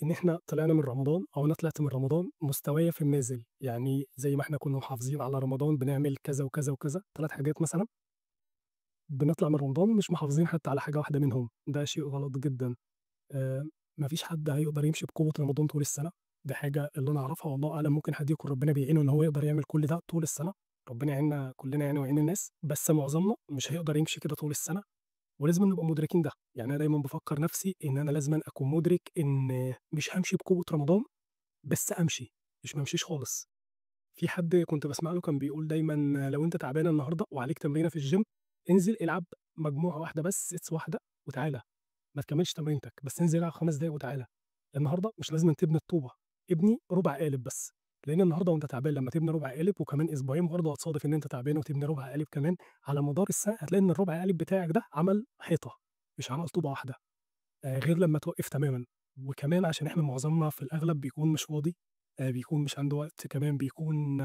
إن إحنا طلعنا من رمضان أو أنا طلعت من رمضان مستوايا في النازل، يعني زي ما إحنا كنا محافظين على رمضان بنعمل كذا وكذا وكذا 3 حاجات مثلًا، بنطلع من رمضان مش محافظين حتى على حاجة واحدة منهم، ده شيء غلط جدًا. ما فيش حد هيقدر يمشي بقوة رمضان طول السنة، دي حاجة اللي أنا أعرفها والله أعلم ممكن حد يكون ربنا بيعينه إن هو يقدر يعمل كل ده طول السنة، ربنا يعيننا كلنا يعني ويعين الناس، بس معظمنا مش هيقدر يمشي كده طول السنة، ولازمًا نبقى مدركين ده، يعني أنا دايمًا بافكّر نفسي إن أنا لازمًا أكون مدرك إن مش هامشي بقوة رمضان، بس أمشي، مش ما امشيش خالص. في حد كنت باسمع له كان بيقول دايمًا لو أنت تعبان النهارده وعليك تمرينة في الgym انزل العب مجموعة واحدة بس sets واحدة وتعالَ، ما تكمّلش تمرينتك، بس انزل العب 5 دقايق وتعالَ. النهارده مش لازمًا تبني الطوبة، ابني ربع قالب بس، لإن النهارده وأنت تعبان لمّا تبني ربع قالب وكمان أسبوعين برضه هتصادف إن أنت تعبان وتبني ربع قالب كمان، على مدار السنة هتلاقي إن الربع قالب بتاعك ده عمل حيطة، مش عمل طوبة واحدة، غير لمّا توقّف تمامًا. وكمان عشان إحنا معظمنا في الأغلب بيكون مش فاضي، بيكون مش عنده وقت، كمان بيكون